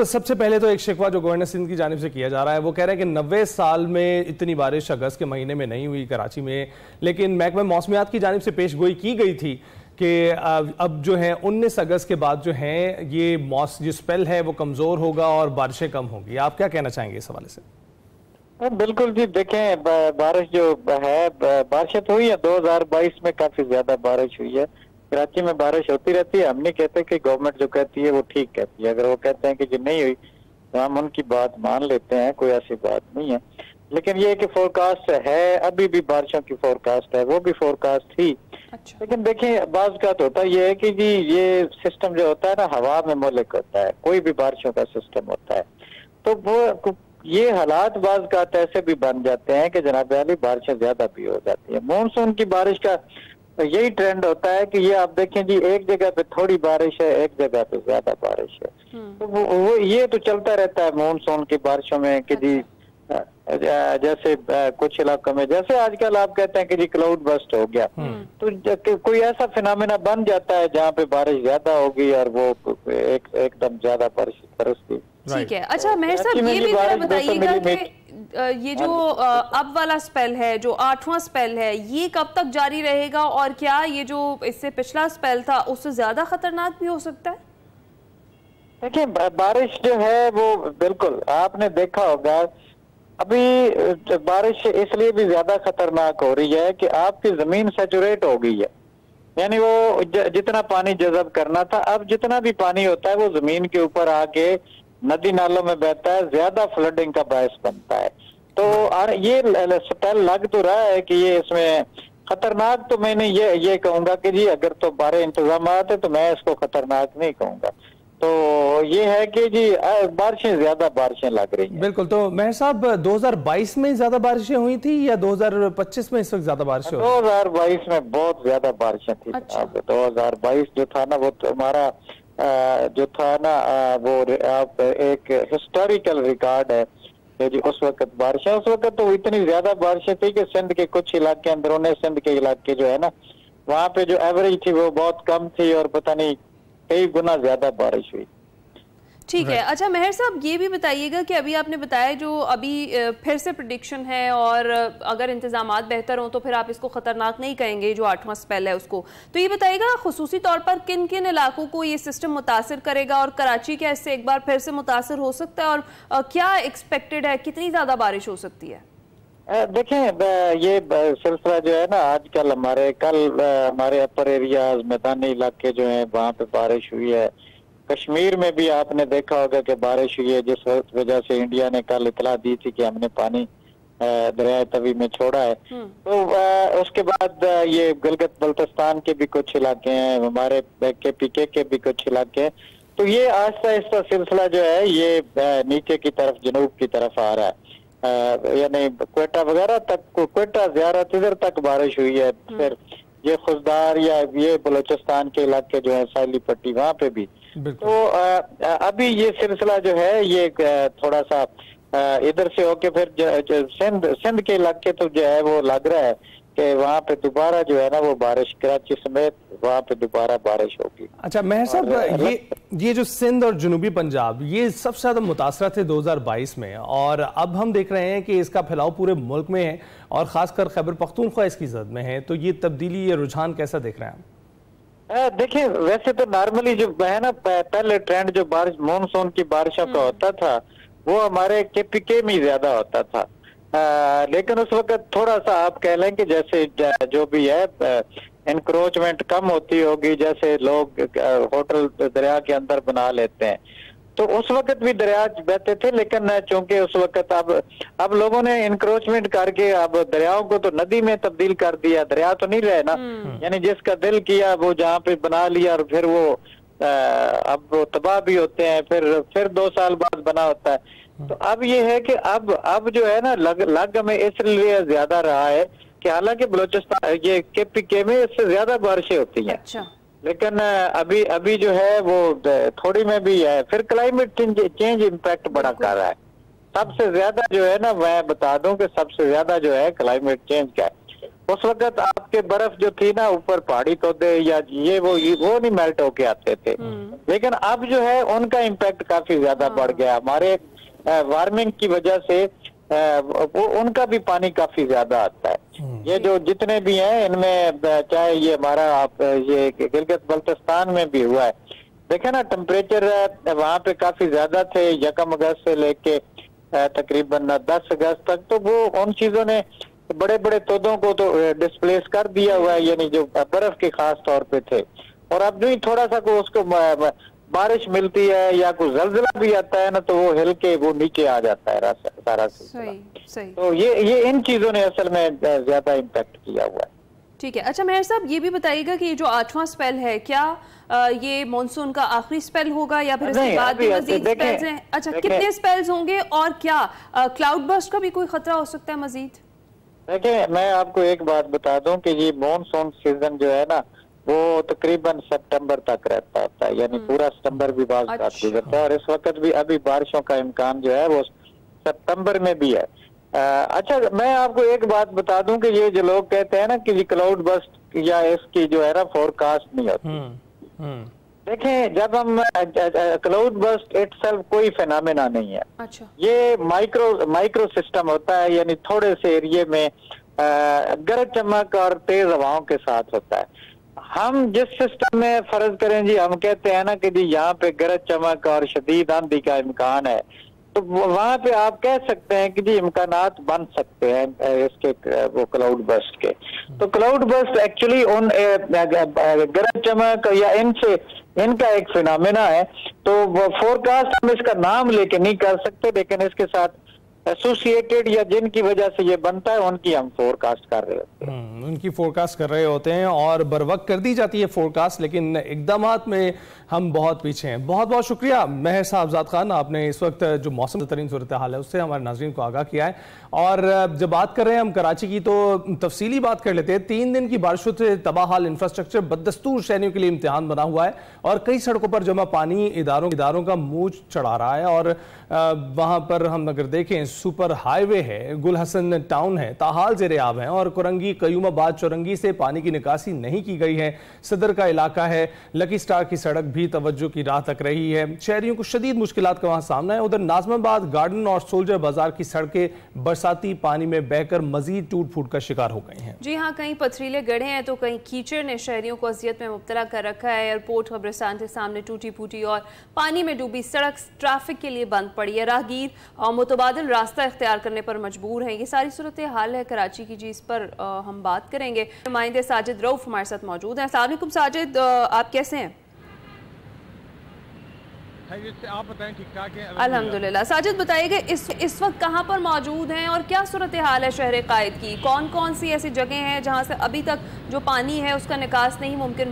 सबसे पहले तो एक शिकवा जो गवर्नर सिंध की जानिब से किया जा रहा है, वो कह रहे हैं कि 90 साल में इतनी बारिश अगस्त के महीने में नहीं हुई कराची में, लेकिन महकमा मौसमियात की जानिब से पेश गोई की गई थी कि अब जो है 19 अगस्त के बाद जो है ये जो स्पेल है वो कमज़ोर होगा और बारिशें कम होंगी। आप क्या कहना चाहेंगे इस हवाले से? बिल्कुल जी, देखें बारिश जो है, बारिश तो हुई है 2022 में, काफी ज्यादा बारिश हुई है। कराची में बारिश होती रहती है। हम नहीं कहते कि गवर्नमेंट जो कहती है वो ठीक कहती है। अगर वो कहते हैं कि जो नहीं हुई तो हम उनकी बात मान लेते हैं, कोई ऐसी बात नहीं है। लेकिन ये कि फोरकास्ट है, अभी भी बारिशों की फोरकास्ट है, वो भी फोरकास्ट थी। अच्छा। लेकिन देखें बाज़ का तो होता ये है कि जी ये सिस्टम जो होता है ना, हवा में मुल्क होता है, कोई भी बारिशों का सिस्टम होता है, तो वो ये हालात बाज़ का ऐसे भी बन जाते हैं कि जनाब अली बारिशें ज्यादा भी हो जाती है। मानसून की बारिश का यही ट्रेंड होता है कि ये आप देखें जी, एक जगह पे थोड़ी बारिश है, एक जगह पे ज्यादा बारिश है। तो वो ये तो चलता रहता है मानसून की बारिशों में कि जी जैसे कुछ इलाकों में जैसे आजकल आप कहते हैं कि जी क्लाउड बस्ट हो गया, तो कोई ऐसा फिनोमेना बन जाता है जहाँ पे बारिश ज्यादा होगी और वो एकदम ज्यादा बारिश बरसती। ठीक है। अच्छा मेहर साहब, ये भी जरा बताइएगा कि ये जो अब वाला स्पेल है, जो 8वां स्पेल है, ये कब तक जारी रहेगा और क्या ये जो इससे पिछला स्पेल था उससे ज्यादा खतरनाक भी हो सकता है? देखिए बारिश जो है वो बिल्कुल आपने देखा होगा, अभी बारिश इसलिए भी ज्यादा खतरनाक हो रही है कि आपकी जमीन सैचुरेट हो गई है, यानी वो जितना पानी जज़ब करना था, अब जितना भी पानी होता है वो जमीन के ऊपर आके नदी नालों में बहता है, ज्यादा फ्लडिंग का बायस बनता है। तो ये स्पेल लग तो रहा है कि ये इसमें खतरनाक, तो मैंने ये कहूंगा कि जी अगर तो बारे इंतजाम है तो मैं इसको खतरनाक नहीं कहूंगा। तो ये है कि जी ज्यादा बारिशें लग रही हैं। बिल्कुल। तो मेहर साहब 2022 में ज्यादा बारिशें हुई थी या 2025 में इस वक्त ज्यादा बारिशें? 2022 में बहुत ज्यादा बारिशें थी। अच्छा। 2022 जो था ना वो हमारा जो था ना वो आप एक हिस्टोरिकल रिकॉर्ड है जी। उस वक्त बारिशें, उस वक्त तो इतनी ज्यादा बारिशें थी कि सिंध के कुछ इलाके, अंदरूनी सिंध के इलाके जो है ना, वहाँ पे जो एवरेज थी वो बहुत कम थी और पता नहीं कई गुना ज्यादा बारिश हुई। ठीक है। अच्छा मेहर साहब, ये भी बताइएगा कि अभी आपने बताया जो अभी फिर से प्रेडिक्शन है और अगर इंतजामात बेहतर हों तो फिर आप इसको खतरनाक नहीं कहेंगे जो 8वां स्पेल है उसको, तो ये बताइएगा खुसूसी तौर पर किन किन इलाकों को ये सिस्टम मुतासिर करेगा और कराची क्या इससे एक बार फिर से मुतासिर हो सकता है और क्या एक्सपेक्टेड है, कितनी ज्यादा बारिश हो सकती है? देखें ये सिलसिला जो है ना, आजकल हमारे अपर एरियाज, मैदानी इलाके जो है वहाँ पे बारिश हुई है। कश्मीर में भी आपने देखा होगा कि बारिश हुई है, जिस वजह से इंडिया ने कल इतला दी थी कि हमने पानी दरिया तवी में छोड़ा है। तो उसके बाद ये गिलगित बल्तिस्तान के भी कुछ इलाके हैं, हमारे KPK के भी कुछ इलाके हैं। तो ये आहिस्ता आहिस्ता सिलसिला जो है ये नीचे की तरफ, जनूब की तरफ आ रहा है, यानी क्वेटा वगैरह तक, क्वेटा ज़ियारत इधर तक बारिश हुई है। फिर ये खुशदार या ये बलोचिस्तान के इलाके जो है, साहिली पट्टी, वहाँ पे भी। तो अभी ये सिलसिला जो है ये थोड़ा सा इधर से होके फिर सिंध के इलाके तो जो है वो लग रहा है कि वहाँ पे दोबारा जो है ना वो बारिश, कराची समेत वहाँ पे दोबारा बारिश होगी। अच्छा मेहर साहब, ये जो सिंध और जनूबी पंजाब ये सबसे ज्यादा मुतासर थे 2022 में, और अब हम देख रहे हैं कि इसका फैलाव पूरे मुल्क में है और खासकर खैबर पख्तूनख्वा इसकी जद में है, तो ये तब्दीली, ये रुझान कैसा देख रहे हैं आप? देखिए वैसे तो नॉर्मली जो है ना पहले ट्रेंड जो बारिश मानसून की बारिशों का होता था वो हमारे KPK में ज्यादा होता था, लेकिन उस वक्त थोड़ा सा आप कह लें कि जैसे जो भी है एनक्रोचमेंट कम होती होगी, जैसे लोग होटल दरिया के अंदर बना लेते हैं, तो उस वक्त भी दरिया बहते थे। लेकिन चूंकि उस वक्त अब लोगों ने इंक्रोचमेंट करके अब दरियाओं को तो नदी में तब्दील कर दिया, दरिया तो नहीं रहे ना, यानी जिसका दिल किया वो जहाँ पे बना लिया और फिर वो अब वो तबाह भी होते हैं, फिर 2 साल बाद बना होता है। तो अब ये है कि अब जो है ना लग में इसलिए ज्यादा रहा है कि हालांकि बलोचिस्तान ये KPK में इससे ज्यादा बारिशें होती हैं। अच्छा। लेकिन अभी जो है वो थोड़ी में भी है। फिर क्लाइमेट चेंज इम्पैक्ट बड़ा कर रहा है। सबसे ज्यादा जो है ना, मैं बता दूं कि सबसे ज्यादा जो है क्लाइमेट चेंज का है। उस वक्त आपके बर्फ जो थी ना ऊपर पहाड़ी तोदे या वो नहीं मेल्ट होके आते थे, लेकिन अब जो है उनका इम्पैक्ट काफी ज्यादा बढ़ गया हमारे वार्मिंग की वजह से। वो उनका भी पानी काफी ज्यादा आता है। ये जो जितने भी हैं इनमें चाहे ये हमारा ये गिलगित बल्तिस्तान में भी हुआ है, देखे ना टेम्परेचर वहाँ पे काफी ज्यादा थे 1 अगस्त से लेके तकरीबन 10 अगस्त तक, तो वो उन चीजों ने बड़े बड़े तोदों को तो डिस्प्लेस कर दिया हुआ है, यानी जो बर्फ के खास तौर पे थे। और अब जो ही थोड़ा सा को उसको बारिश मिलती है या कोई जलजिला भी आता है ना, तो वो हिल के वो नीचे आ जाता है सारा सिलसिला। तो ये इन चीजों ने असल में ज्यादा इम्पैक्ट किया हुआ है। ठीक है। अच्छा मेहर साहब, ये भी बताइएगा कि ये जो 8वां स्पेल है, क्या ये मॉनसून का आखिरी स्पेल होगा या फिर इसके बाद भी मजीद स्पेल्स हैं? अच्छा, कितने स्पेल्स होंगे और क्या क्लाउड बर्स्ट का भी कोई खतरा हो सकता है मजीद? देखिए, मैं आपको एक बात बता दूं कि ये मॉनसून सीजन जो है ना, वो तकरीबन सितंबर तक रहता है, यानी पूरा सितंबर भी बात गुजरता है। और इस वक्त भी अभी बारिशों का इम्कान जो है वो सितंबर में भी है। अच्छा, मैं आपको एक बात बता दूं कि ये जो लोग कहते हैं ना कि ये क्लाउड बस्ट या इसकी जो है ना फोरकास्ट नहीं होती। देखें, जब हम क्लाउड बस्ट इटसेल्फ कोई फिनोमेना नहीं है। अच्छा। ये माइक्रो सिस्टम होता है, यानी थोड़े से एरिया में गरज चमक और तेज हवाओं के साथ होता है। हम जिस सिस्टम में फर्ज करें जी, हम कहते हैं ना कि जी यहाँ पे गरज चमक और शदीद आंधी का इम्कान है, तो वहां पे आप कह सकते हैं कि जी इम्कानात बन सकते हैं इसके वो क्लाउड बस्ट के। तो क्लाउड बस्ट एक्चुअली उन गरज चमक या इनका एक फिनोमेना है। तो फोरकास्ट हम इसका नाम लेके नहीं कर सकते, लेकिन इसके साथ एसोसिएटेड या जिनकी वजह से ये बनता है उनकी हम फोरकास्ट कर रहे होते हैं। उनकी फोरकास्ट कर रहे होते हैं और बर वक्त कर दी जाती है फोरकास्ट, लेकिन इकदामात में हम बहुत पीछे हैं। बहुत बहुत शुक्रिया महर साहबजाद खान, आपने इस वक्त जो मौसम तरीन सूरत हाल है उससे हमारे नाज़रीन को आगाह किया है। और जब बात कर रहे हैं हम कराची की, तो तफसीली बात कर लेते हैं। 3 दिन की बारिशों से तबाह हाल इंफ्रास्ट्रक्चर बदस्तूर शहरियों के लिए इम्तिहान बना हुआ है और कई सड़कों पर जमा पानी इदारों का मुंह चढ़ा रहा है। और वहाँ पर हम अगर देखें, सुपर हाईवे है, गुल हसन टाउन है, ताहाल ज़ेर-ए-आब है और कुरंगी कयूमाबाद चौरंगी से पानी की निकासी नहीं की गई है। सदर का इलाका है, लकी स्टार की सड़क भी तवज्जो की राह तक रही है। शहरियों को शदीद मुश्किलात का वहाँ सामना है। उधर नाज़माबाद गार्डन और सोल्जर बाजार की सड़कें बरसाती पानी में बहकर मजीद टूट फूट का शिकार हो गई हैं। जी हाँ, कहीं पथरीले गड्ढे हैं तो कहीं कीचड़ ने शहरियों को अजियत में मुब्तला कर रखा है। एयरपोर्ट कब्रिस्तान के सामने टूटी फूटी और पानी में डूबी सड़क ट्रैफिक के लिए बंद पड़ी है। राहगीर और मुतबादिल रास्ता इख्तियार करने पर मजबूर हैं। ये सारी सूरत हाल है कराची की, जी इस पर हम बात करेंगे। नुमाइंदे साजिद रऊफ हमारे साथ मौजूद हैं। अस्सलाम वालेकुम साजिद, आप कैसे हैं? आप बताएं, ठीक ठाक है अल्हम्दुलिल्लाह। साजिद बताइएगा, इस वक्त कहाँ पर मौजूद हैं और क्या सूरत हाल है शहर कायद की? कौन कौन सी ऐसी जगह हैं जहाँ से अभी तक जो पानी है उसका निकास नहीं मुमकिन